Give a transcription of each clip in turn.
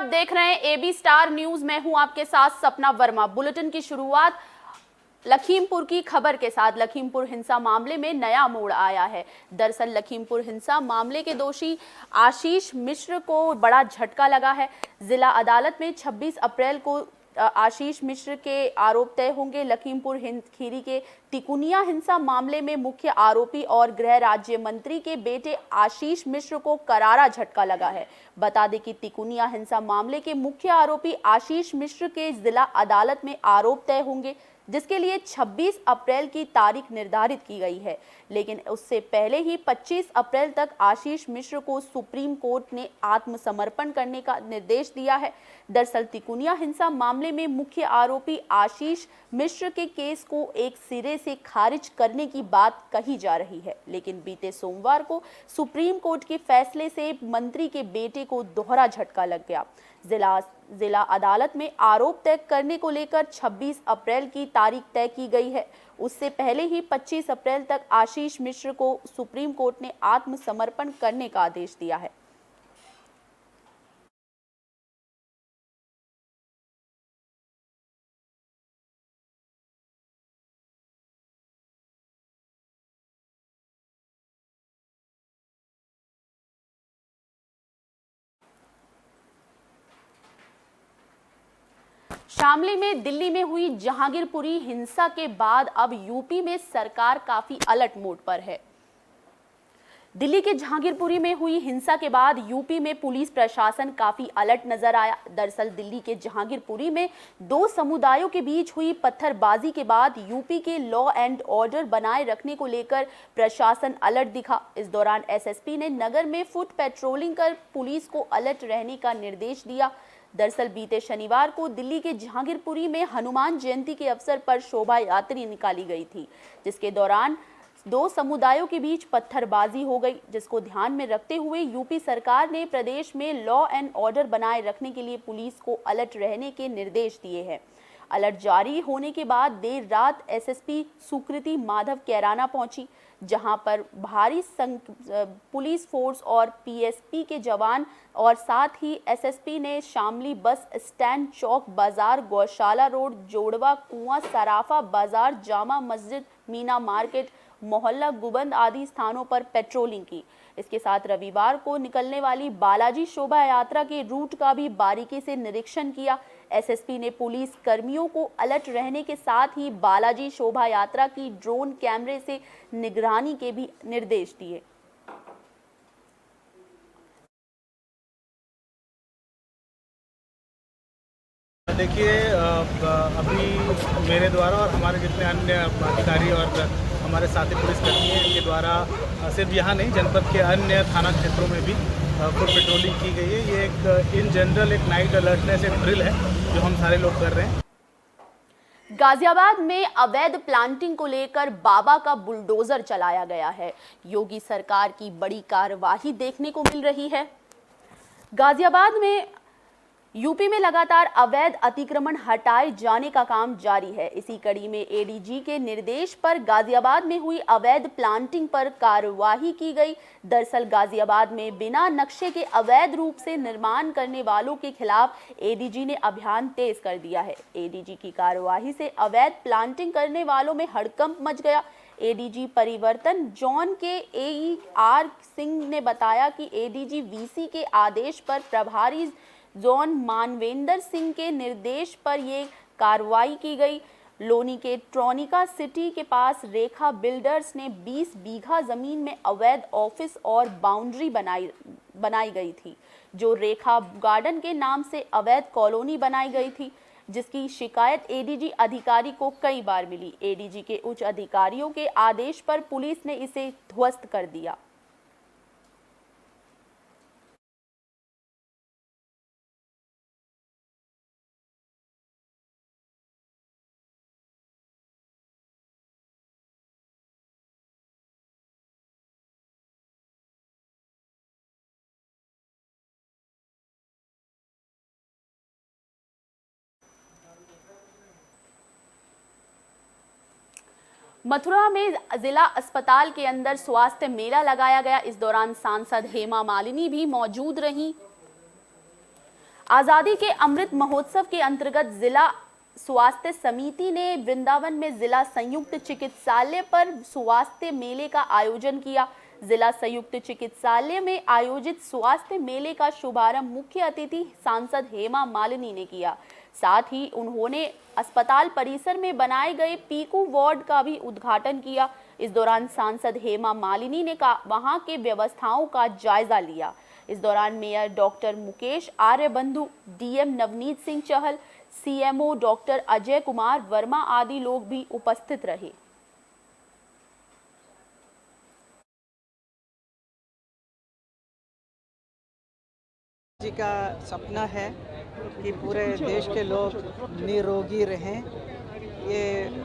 आप देख रहे हैं एबी स्टार न्यूज। मैं हूं आपके साथ सपना वर्मा। बुलेटिन की शुरुआत लखीमपुर की खबर के साथ। लखीमपुर हिंसा मामले में नया मोड़ आया है। दरअसल लखीमपुर हिंसा मामले के दोषी आशीष मिश्र को बड़ा झटका लगा है। जिला अदालत में 26 अप्रैल को आशीष मिश्र के आरोप तय होंगे। लखीमपुर खीरी के तिकुनिया हिंसा मामले में मुख्य आरोपी और गृह राज्य मंत्री के बेटे आशीष मिश्र को करारा झटका लगा है। बता दें कि तिकुनिया हिंसा मामले के मुख्य आरोपी आशीष मिश्र के जिला अदालत में आरोप तय होंगे, जिसके लिए 26 अप्रैल की तारीख निर्धारित की गई है। लेकिन उससे पहले ही 25 अप्रैल तक आशीष मिश्र को सुप्रीम कोर्ट ने आत्मसमर्पण करने का निर्देश दिया है। दरअसल तिकुनिया हिंसा मामले में मुख्य आरोपी आशीष मिश्र के केस को एक सिरे से खारिज करने की बात कही जा रही है, लेकिन बीते सोमवार को सुप्रीम कोर्ट के फैसले से मंत्री के बेटे को दोहरा झटका लग गया। जिला अदालत में आरोप तय करने को लेकर 26 अप्रैल की तारीख तय की गई है। उससे पहले ही 25 अप्रैल तक आशीष मिश्र को सुप्रीम कोर्ट ने आत्मसमर्पण करने का आदेश दिया है। शामली में दिल्ली में हुई जहांगीरपुरी हिंसा के बाद अब यूपी में सरकार काफी अलर्ट मोड पर है। दिल्ली के जहांगीरपुरी में हुई हिंसा के बाद यूपी में पुलिस प्रशासन काफी अलर्ट नजर आया। दरअसल दिल्ली के जहांगीरपुरी में दो समुदायों के बीच हुई पत्थरबाजी के बाद यूपी के लॉ एंड ऑर्डर बनाए रखने को लेकर प्रशासन अलर्ट दिखा। इस दौरान एसएसपी ने नगर में फुट पेट्रोलिंग कर पुलिस को अलर्ट रहने का निर्देश दिया। दरअसल बीते शनिवार को दिल्ली के जहांगीरपुरी में हनुमान जयंती के अवसर पर शोभा यात्रा निकाली गई थी, जिसके दौरान दो समुदायों के बीच पत्थरबाजी हो गई, जिसको ध्यान में रखते हुए यूपी सरकार ने प्रदेश में लॉ एंड ऑर्डर बनाए रखने के लिए पुलिस को अलर्ट रहने के निर्देश दिए हैं। अलर्ट जारी होने के बाद देर रात एसएसपी सुकृति माधव कैराना पहुंची, जहां पर भारी पुलिस फोर्स और पीएसपी के जवान और साथ ही एसएसपी ने शामली बस स्टैंड, चौक बाजार, गौशाला रोड, जोड़वा कुआं, सराफा बाजार, जामा मस्जिद, मीना मार्केट, मोहल्ला गुबंद आदि स्थानों पर पेट्रोलिंग की। इसके साथ रविवार को निकलने वाली बालाजी शोभा यात्रा के रूट का भी बारीकी से निरीक्षण किया। एसएसपी ने पुलिस कर्मियों को अलर्ट रहने के साथ ही बालाजी शोभा यात्रा की ड्रोन कैमरे से निगरानी के भी निर्देश दिए। देखिए, अभी मेरे द्वारा और हमारे जितने अन्य अधिकारी और हमारे साथी पुलिसकर्मी हैं, इनके द्वारा सिर्फ यहाँ नहीं, जनपद के अन्य थाना क्षेत्रों में भी फुट पेट्रोलिंग की गई है। ये एक इन जनरल एक नाइट अलर्टनेस, एक ड्रिल है जो हम सारे लोग कर रहे हैं। गाजियाबाद में अवैध प्लांटिंग को लेकर बाबा का बुलडोजर चलाया गया है। योगी सरकार की बड़ी कार्रवाई देखने को मिल रही है। गाजियाबाद में यूपी में लगातार अवैध अतिक्रमण हटाए जाने का काम जारी है। इसी कड़ी में एडीजी के निर्देश पर गाजियाबाद में हुई अवैध प्लांटिंग पर कार्रवाई की गई। दरअसल गाजियाबाद में बिना नक्शे के अवैध रूप से निर्माण करने वालों के खिलाफ एडीजी ने अभियान तेज कर दिया है। एडीजी की कार्रवाई से अवैध प्लांटिंग करने वालों में हड़कंप मच गया। एडीजी परिवर्तन जोन के AER सिंह ने बताया कि एडीजी वीसी के आदेश पर प्रभारी जोन मानवेंद्र सिंह के निर्देश पर ये कार्रवाई की गई। लोनी के ट्रोनिका सिटी के पास रेखा बिल्डर्स ने 20 बीघा जमीन में अवैध ऑफिस और बाउंड्री बनाई गई थी, जो रेखा गार्डन के नाम से अवैध कॉलोनी बनाई गई थी, जिसकी शिकायत एडीजी अधिकारी को कई बार मिली। एडीजी के उच्च अधिकारियों के आदेश पर पुलिस ने इसे ध्वस्त कर दिया। मथुरा में जिला अस्पताल के अंदर स्वास्थ्य मेला लगाया गया। इस दौरान सांसद हेमा मालिनी भी मौजूद रहीं। आजादी के अमृत महोत्सव के अंतर्गत जिला स्वास्थ्य समिति ने वृंदावन में जिला संयुक्त चिकित्सालय पर स्वास्थ्य मेले का आयोजन किया। जिला संयुक्त चिकित्सालय में आयोजित स्वास्थ्य मेले का शुभारंभ मुख्य अतिथि सांसद हेमा मालिनी ने किया। साथ ही उन्होंने अस्पताल परिसर में बनाए गए पीकू वार्ड का भी उद्घाटन किया। इस दौरान सांसद हेमा मालिनी ने वहां के व्यवस्थाओं का जायजा लिया। इस दौरान mayor doctor Mukesh Aryabandhu, DM Navneet Singh Chahal, CMO doctor Ajay Kumar Verma आदि लोग भी उपस्थित रहे। जी का सपना है कि पूरे देश के लोग निरोगी रहें। ये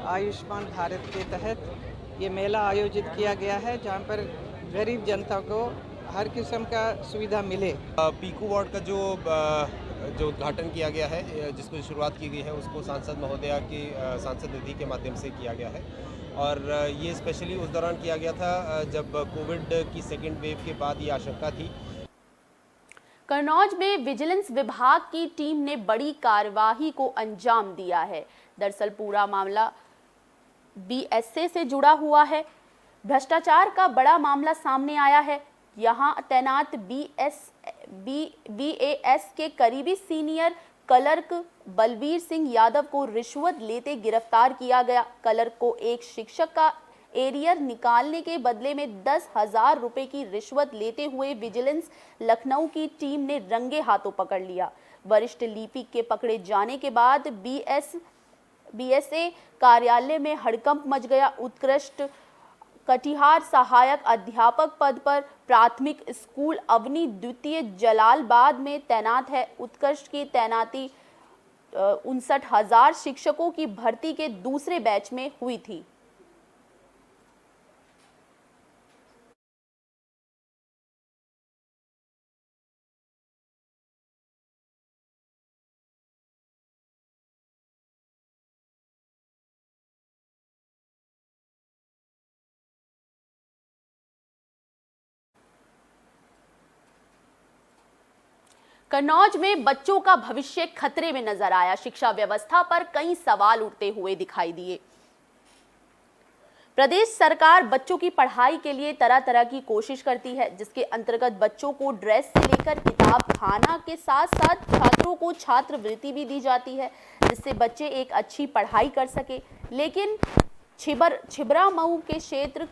आयुष्मान भारत के तहत ये मेला आयोजित किया गया है, जहाँ पर गरीब जनता को हर किस्म का सुविधा मिले। पीकू वार्ड का जो उद्घाटन किया गया है, जिसको शुरुआत की गई है, उसको सांसद महोदया की सांसद निधि के माध्यम से किया गया है। और ये स्पेशली उस दौरान किया गया था जब कोविड की सेकेंड वेव के बाद ये आशंका थी। कन्नौज में विजिलेंस विभाग की टीम ने बड़ी कार्यवाही को अंजाम दिया है। दरअसल पूरा मामला बीएसए से जुड़ा हुआ है। भ्रष्टाचार का बड़ा मामला सामने आया है। यहां तैनात बीएएस के करीबी सीनियर क्लर्क बलवीर सिंह यादव को रिश्वत लेते गिरफ्तार किया गया। क्लर्क को एक शिक्षक का एरियर निकालने के बदले में 10,000 रुपए की रिश्वत लेते हुए विजिलेंस लखनऊ की टीम ने रंगे हाथों पकड़ लिया। वरिष्ठ लिपिक के पकड़े जाने के बाद बीएसए कार्यालय में हड़कंप मच गया। उत्कृष्ट कटिहार सहायक अध्यापक पद पर प्राथमिक स्कूल अवनी द्वितीय जलालबाद में तैनात है। उत्कृष्ट की तैनाती 59,000 शिक्षकों की भर्ती के दूसरे बैच में हुई थी। कन्नौज में बच्चों का भविष्य खतरे में नजर आया। शिक्षा व्यवस्था पर कई सवाल उठते हुए दिखाई दिए। प्रदेश सरकार बच्चों की पढ़ाई के लिए तरह तरह की कोशिश करती है, जिसके अंतर्गत बच्चों को ड्रेस से लेकर किताब खाना के साथ साथ छात्रों को छात्रवृत्ति भी दी जाती है, जिससे बच्चे एक अच्छी पढ़ाई कर सके। लेकिन छिबरा मऊ के क्षेत्र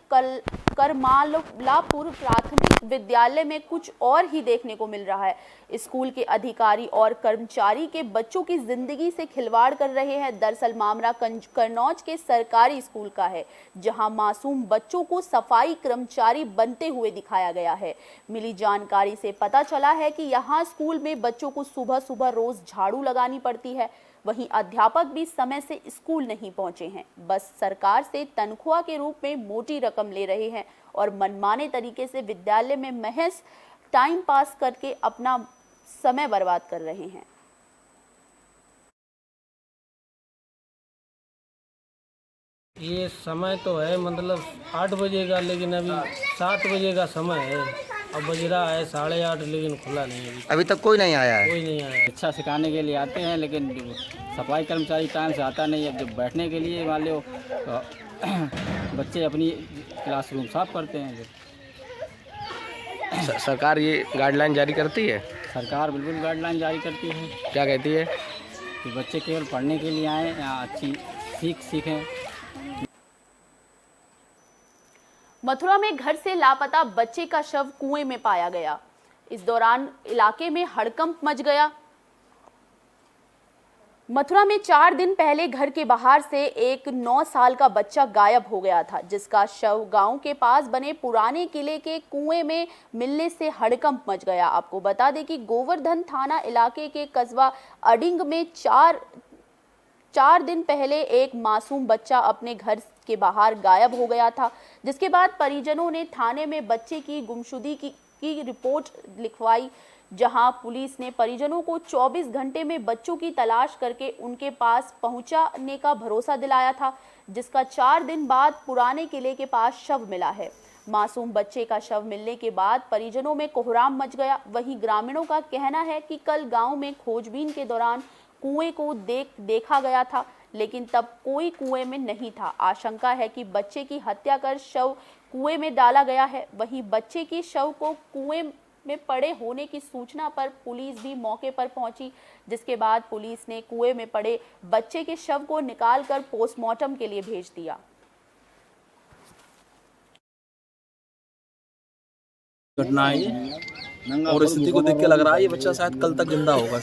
करमालापुर प्राथमिक विद्यालय में कुछ और ही देखने को मिल रहा है। स्कूल के अधिकारी और कर्मचारी के बच्चों की जिंदगी से खिलवाड़ कर रहे हैं। दरअसल मामला कन्नौज के सरकारी स्कूल का है, जहां मासूम बच्चों को सफाई कर्मचारी बनते हुए दिखाया गया है। मिली जानकारी से पता चला है कि यहां स्कूल में बच्चों को सुबह सुबह रोज झाड़ू लगानी पड़ती है। वहीं अध्यापक भी समय से स्कूल नहीं पहुंचे हैं, बस सरकार से तनख्वाह के रूप में मोटी रकम ले रहे हैं और मनमाने तरीके से विद्यालय में महज टाइम पास करके अपना समय बर्बाद कर रहे हैं। ये समय तो है मतलब 8 बजे का, लेकिन अभी 7 बजे का समय है। अब बज रहा है 8:30, लेकिन खुला नहीं है। अभी तक कोई नहीं आया है। कोई नहीं आया है। शिक्षा सिखाने के लिए आते हैं, लेकिन सफाई कर्मचारी टाइम से आता नहीं है। जब बैठने के लिए मान लो बच्चे अपनी क्लासरूम साफ करते हैं। सरकार ये गाइडलाइन जारी करती है? सरकार बिल्कुल गाइडलाइन जारी करती है। क्या कहती है? कि बच्चे केवल पढ़ने के लिए आएँ, यहाँ अच्छी सीखें। मथुरा में घर से लापता बच्चे का शव कुएं में पाया गया। इस दौरान इलाके में हड़कंप मच गया। मथुरा में 4 दिन पहले घर के बाहर से एक 9 साल का बच्चा गायब हो गया था, जिसका शव गांव के पास बने पुराने किले के कुएं में मिलने से हड़कंप मच गया। आपको बता दें कि गोवर्धन थाना इलाके के कस्बा अडिंग में 4 दिन पहले एक मासूम बच्चा अपने घर के बाहर गायब हो गया था, जिसके बाद परिजनों ने थाने में बच्चे की गुमशुदगी की रिपोर्ट लिखवाई, जहां पुलिस ने परिजनों को 24 घंटे में बच्चों की तलाश करके उनके पास पहुंचाने का भरोसा दिलाया था, जिसका 4 दिन बाद पुराने किले के पास शव मिला है। मासूम बच्चे का शव मिलने के बाद परिजनों में कोहराम मच गया। वहीं ग्रामीणों का कहना है कि कल गांव में खोजबीन के दौरान कुएं को देखा गया था, लेकिन तब कोई कुएं में नहीं था। आशंका है कि बच्चे की हत्या कर शव कुएं में डाला गया है। वहीं बच्चे की शव को कुएं में पड़े होने की सूचना पर पुलिस भी मौके पर पहुंची, जिसके बाद पुलिस ने कुएं में पड़े बच्चे के शव को निकालकर पोस्टमार्टम के लिए भेज दिया। घटना है ये, और स्थिति को देख के लग रहा है ये बच्चा शायद कल तक जिंदा होगा।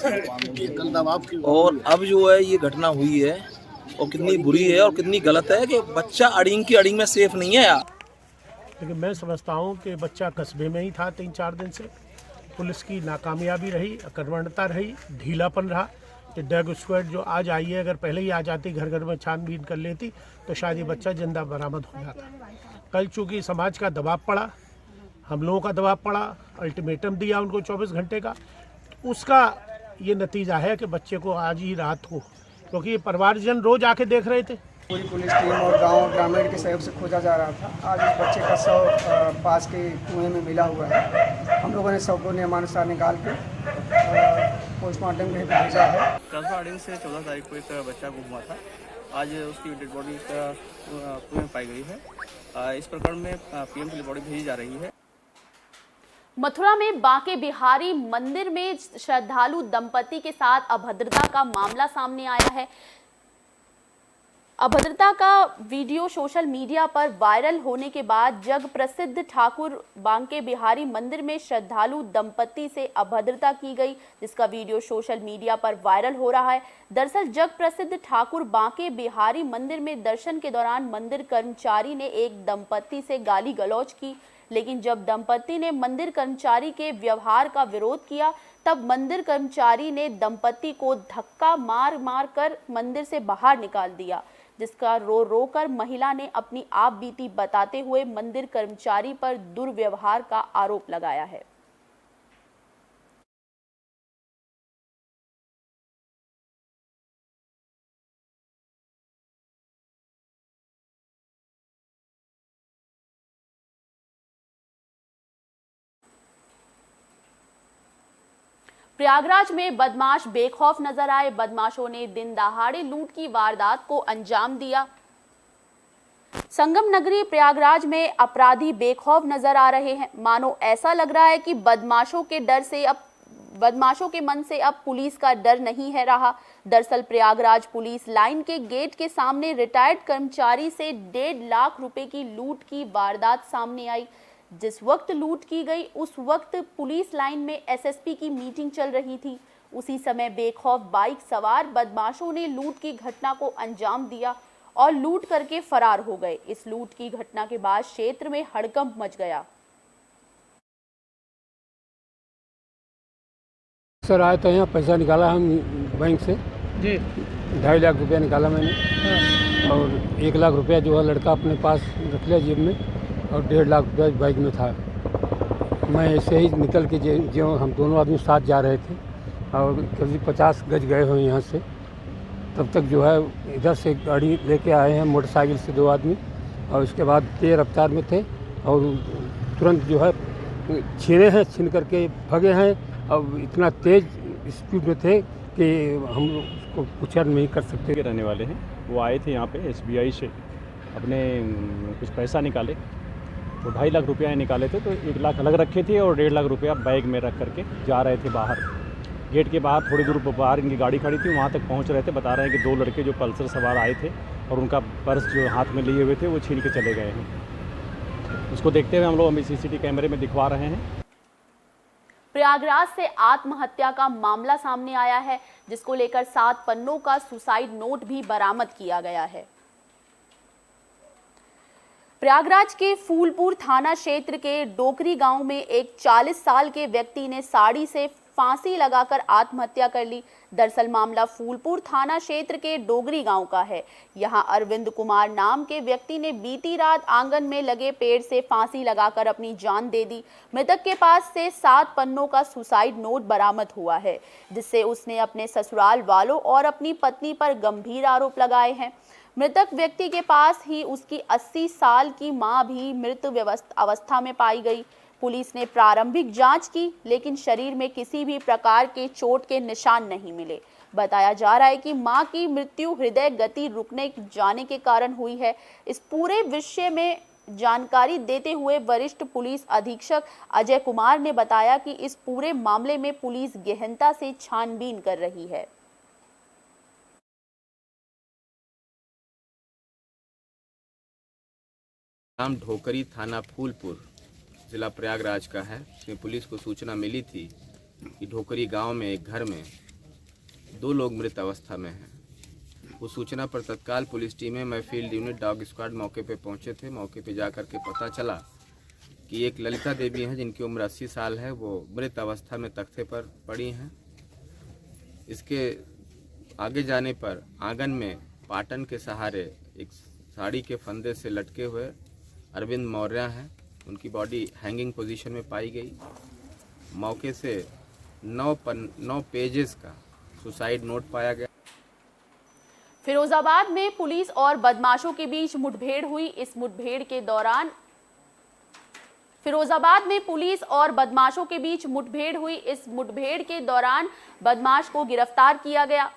और अब जो है ये घटना हुई है और कितनी बुरी है और कितनी गलत है कि बच्चा अड़िंग की अड़िंग में सेफ नहीं है यार। लेकिन मैं समझता हूँ कि बच्चा कस्बे में ही था 3-4 दिन से। पुलिस की नाकामयाबी रही, अकर्मण्यता रही, ढीलापन रहा। कि डॉग स्क्वाड जो आज आई है, अगर पहले ही आ जाती, घर घर में छानबीन कर लेती, तो शायद ये बच्चा जिंदा बरामद हो जाता। कल चूँकि समाज का दबाव पड़ा, हम लोगों का दबाव पड़ा, अल्टीमेटम दिया उनको 24 घंटे का, उसका ये नतीजा है कि बच्चे को आज ही रात को, क्योंकि ये परिवारजन रोज आके देख रहे थे। पूरी पुलिस टीम और गांव ग्रामीण के सहयोग से खोजा जा रहा था। आज इस बच्चे का शव पास के कुएं में मिला हुआ है। हम लोगों ने शव को नियमानुसार निकाल के पोस्टमार्टम के लिए भेजा है। कस्बा अड़िंग से 14 तारीख को एक बच्चा गुम हुआ था। आज उसकी डेड बॉडी कुएं में पाई गई है। इस प्रकरण में पीएम के लिए बॉडी भेजी जा रही है। मथुरा में बांके बिहारी मंदिर में श्रद्धालु दंपति के साथ अभद्रता का मामला सामने आया है। अभद्रता का वीडियो सोशल मीडिया पर वायरल होने के बाद जग प्रसिद्ध ठाकुर बांके बिहारी मंदिर में श्रद्धालु दंपति से अभद्रता की गई, जिसका वीडियो सोशल मीडिया पर वायरल हो रहा है। दरअसल जग प्रसिद्ध ठाकुर बांके बिहारी मंदिर में दर्शन के दौरान मंदिर कर्मचारी ने एक दंपति से गाली गलौज की, लेकिन जब दंपति ने मंदिर कर्मचारी के व्यवहार का विरोध किया, तब मंदिर कर्मचारी ने दंपति को धक्का मार कर मंदिर से बाहर निकाल दिया, जिसका रो कर महिला ने अपनी आप बीती बताते हुए मंदिर कर्मचारी पर दुर्व्यवहार का आरोप लगाया है। प्रयागराज में बदमाश बेखौफ नजर आए। बदमाशों ने दिन दहाड़े लूट की वारदात को अंजाम दिया। संगम नगरी प्रयागराज में अपराधी बेखौफ नजर आ रहे हैं। मानो ऐसा लग रहा है कि बदमाशों के मन से अब पुलिस का डर नहीं है रहा। दरअसल प्रयागराज पुलिस लाइन के गेट के सामने रिटायर्ड कर्मचारी से 1.5 लाख रुपए की लूट की वारदात सामने आई। जिस वक्त लूट की गई उस वक्त पुलिस लाइन में एसएसपी की मीटिंग चल रही थी। उसी समय बेखौफ बाइक सवार बदमाशों ने लूट की घटना को अंजाम दिया और लूट करके फरार हो गए। इस लूट की घटना के बाद क्षेत्र में हड़कंप मच गया। सर आए तो यहाँ पैसा निकाला हम बैंक से जी, 2.5 लाख रुपया निकाला मैंने और 1 लाख रुपया जो है लड़का अपने पास रख लिया जेब में और 1.5 लाख रुपया बाइक में था। मैं ऐसे ही निकल के जो हम दोनों आदमी साथ जा रहे थे और करीब 50 गज गए हुए यहाँ से, तब तक जो है इधर से गाड़ी लेके आए हैं मोटरसाइकिल से 2 आदमी और उसके बाद तेज रफ्तार में थे और तुरंत जो है छीन करके भगे हैं और इतना तेज़ स्पीड में थे कि हम उसको कुछ नहीं कर सकते। रहने वाले हैं, वो आए थे यहाँ पे एसबीआई से अपने कुछ पैसा निकाले, तो 2.5 लाख रुपया निकाले थे, तो 1 लाख अलग रखे थे और 1.5 लाख रुपया बैग में रख करके जा रहे थे बाहर। गेट के बाहर थोड़ी दूर बाहर इनकी गाड़ी खड़ी थी, वहाँ तक पहुँच रहे थे। बता रहे हैं कि 2 लड़के जो पल्सर सवार आए थे और उनका पर्स जो हाथ में लिए हुए थे वो छीन के चले गए हैं। उसको देखते हुए हम लोग सीसीटीवी कैमरे में दिखवा रहे हैं। प्रयागराज से आत्महत्या का मामला सामने आया है, जिसको लेकर 7 पन्नों का सुसाइड नोट भी बरामद किया गया है। प्रयागराज के फूलपुर थाना क्षेत्र के डोकरी गांव में एक 40 साल के व्यक्ति ने साड़ी से फांसी लगाकर आत्महत्या कर ली। दरअसल मामला फूलपुर थाना क्षेत्र के डोगरी गांव का है। यहां अरविंद कुमार नाम के व्यक्ति ने बीती रात आंगन में लगे पेड़ से फांसी लगाकर अपनी जान दे दी। मृतक के पास से 7 पन्नों का सुसाइड नोट बरामद हुआ है, जिससे उसने अपने ससुराल वालों और अपनी पत्नी पर गंभीर आरोप लगाए हैं। मृतक व्यक्ति के पास ही उसकी 80 साल की मां भी मृत अवस्था में पाई गई। पुलिस ने प्रारंभिक जांच की, लेकिन शरीर में किसी भी प्रकार के चोट के निशान नहीं मिले। बताया जा रहा है कि मां की मृत्यु हृदय गति रुकने जाने के कारण हुई है। इस पूरे विषय में जानकारी देते हुए वरिष्ठ पुलिस अधीक्षक अजय कुमार ने बताया कि इस पूरे मामले में पुलिस गहनता से छानबीन कर रही है। नाम ढोकरी, थाना फूलपुर, जिला प्रयागराज का है। इसमें पुलिस को सूचना मिली थी कि ढोकरी गांव में एक घर में 2 लोग मृत अवस्था में हैं। उस सूचना पर तत्काल पुलिस टीमें, मैं फील्ड यूनिट, डॉग स्क्वाड मौके पे पहुंचे थे। मौके पे जाकर के पता चला कि एक ललिता देवी हैं जिनकी उम्र 80 साल है, वो मृत अवस्था में तख्ते पर पड़ी हैं। इसके आगे जाने पर आंगन में पाटन के सहारे एक साड़ी के फंदे से लटके हुए अरविंद मौर्य हैं। उनकी बॉडी हैंगिंग पोजीशन में पाई गई। मौके से 9 पेजेस का सुसाइड नोट पाया गया। फिरोजाबाद में पुलिस और बदमाशों के बीच मुठभेड़ हुई। इस मुठभेड़ के दौरान फिरोजाबाद में पुलिस और बदमाशों के बीच मुठभेड़ हुई। इस मुठभेड़ के दौरान बदमाश को गिरफ्तार किया गया।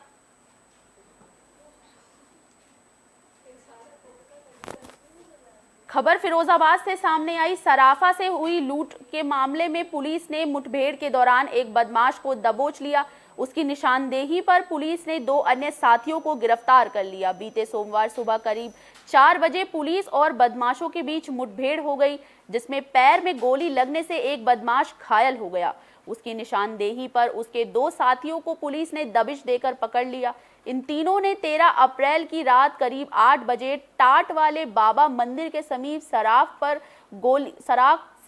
खबर फिरोजाबाद से सामने आई। सराफा से हुई लूट के मामले में पुलिस ने मुठभेड़ के दौरान एक बदमाश को दबोच लिया। उसकी निशानदेही पर पुलिस ने 2 अन्य साथियों को गिरफ्तार कर लिया। बीते सोमवार सुबह करीब 4 बजे पुलिस और बदमाशों के बीच मुठभेड़ हो गई, जिसमें पैर में गोली लगने से एक बदमाश घायल हो गया। उसकी निशानदेही पर उसके 2 साथियों को पुलिस ने दबिश देकर पकड़ लिया। इन तीनों ने 13 अप्रैल की रात करीब 8 बजे टाट वाले बाबा मंदिर के समीप सराफ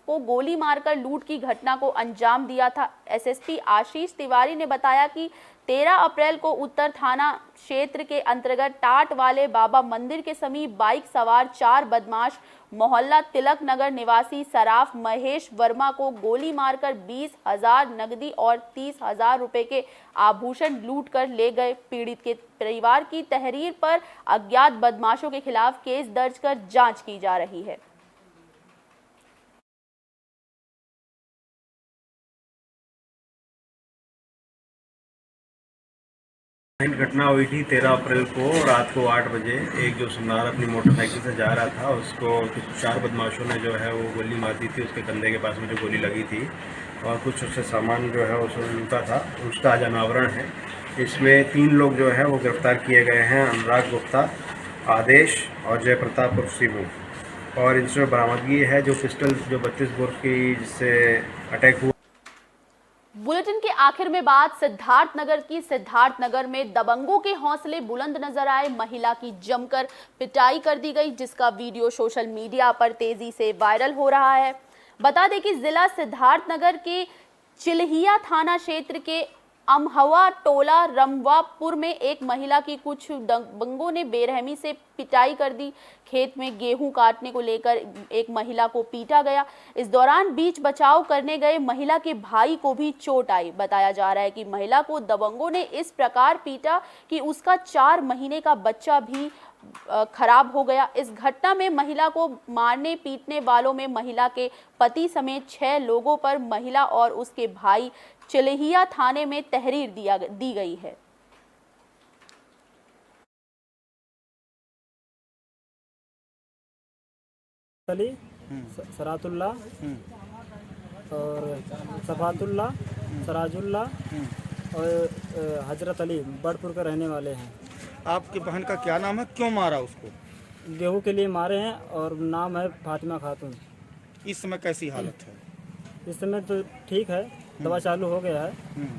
को गोली मारकर लूट की घटना को अंजाम दिया था। एसएसपी आशीष तिवारी ने बताया कि 13 अप्रैल को उत्तर थाना क्षेत्र के अंतर्गत टाट वाले बाबा मंदिर के समीप बाइक सवार 4 बदमाश मोहल्ला तिलक नगर निवासी सराफ महेश वर्मा को गोली मारकर 20,000 नकदी और 30,000 रुपए के आभूषण लूट कर ले गए। पीड़ित के परिवार की तहरीर पर अज्ञात बदमाशों के खिलाफ केस दर्ज कर जांच की जा रही है। घटना हुई थी 13 अप्रैल को रात को 8 बजे। एक जो सुनार अपनी मोटरसाइकिल से जा रहा था, उसको कुछ 4 बदमाशों ने जो है वो गोली मार दी थी। उसके कंधे के पास में जो गोली लगी थी और कुछ उससे सामान जो है उसने लूटा था, उसका आज अनावरण है। इसमें 3 लोग जो है वो गिरफ्तार किए गए हैं, अनुराग गुप्ता, आदेश और जयप्रताप उर्फ सिबू। और इनसे बरामदगी है जो पिस्टल जो 32 बोर की जिससे अटैक हुआ। बुलेटिन के आखिर में बात सिद्धार्थनगर की। सिद्धार्थनगर में दबंगों के हौसले बुलंद नजर आए। महिला की जमकर पिटाई कर दी गई, जिसका वीडियो सोशल मीडिया पर तेजी से वायरल हो रहा है। बता दें कि जिला सिद्धार्थनगर के चिल्हिया थाना क्षेत्र के अमहवा टोला रमवापुर में एक महिला की कुछ दबंगों ने बेरहमी से पिटाई कर दी। खेत में गेहूं काटने को लेकर एक महिला को पीटा गया। इस दौरान बीच बचाव करने गए महिला के भाई को भी चोट आई। बताया जा रहा है कि महिला को दबंगों ने इस प्रकार पीटा कि उसका 4 महीने का बच्चा भी खराब हो गया। इस घटना में महिला को मारने पीटने वालों में महिला के पति समेत 6 लोगों पर महिला और उसके भाई चिल्हिया थाने में तहरीर दी गई है। सरातुल्ला और सफातुल्ला, सराजुल्ला और हजरत अली बड़पुर के रहने वाले हैं। आपकी बहन का क्या नाम है, क्यों मारा उसको? गेहूं के लिए मारे हैं और नाम है फातिमा खातून। इस समय कैसी हालत है? इस समय तो ठीक है, दवा चालू हो गया है,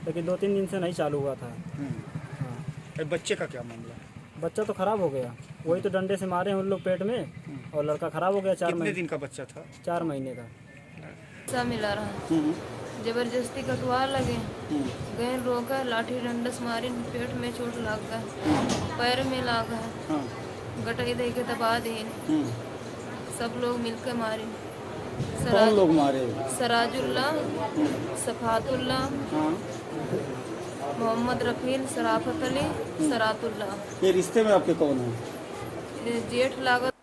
लेकिन 2-3 दिन से नहीं चालू हुआ था। हाँ। बच्चे का क्या मामला? बच्चा तो खराब हो गया, वही तो डंडे से मारे हैं उन लोग पेट में, और लड़का खराब हो गया। 4 कितने दिन का बच्चा था? 4 महीने का। सा मिला रहा, जबरदस्ती कटवा लगे, गए रोका, लाठी डंडस मारी, पेट में चोट लग गया, पैर में लगा, गटाई दे के दबा दे, सब लोग मिलकर मारे। कौन लोग मारे? सराजुल्ला, सफातुल्ला, मोहम्मद रफील, सराफत अली, सरातुल्ला। ये रिश्ते में आपके कौन है? जेठ लागत।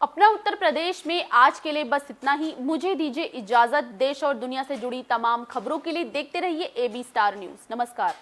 अपना उत्तर प्रदेश में आज के लिए बस इतना ही। मुझे दीजिए इजाजत। देश और दुनिया से जुड़ी तमाम खबरों के लिए देखते रहिए AB स्टार न्यूज़। नमस्कार।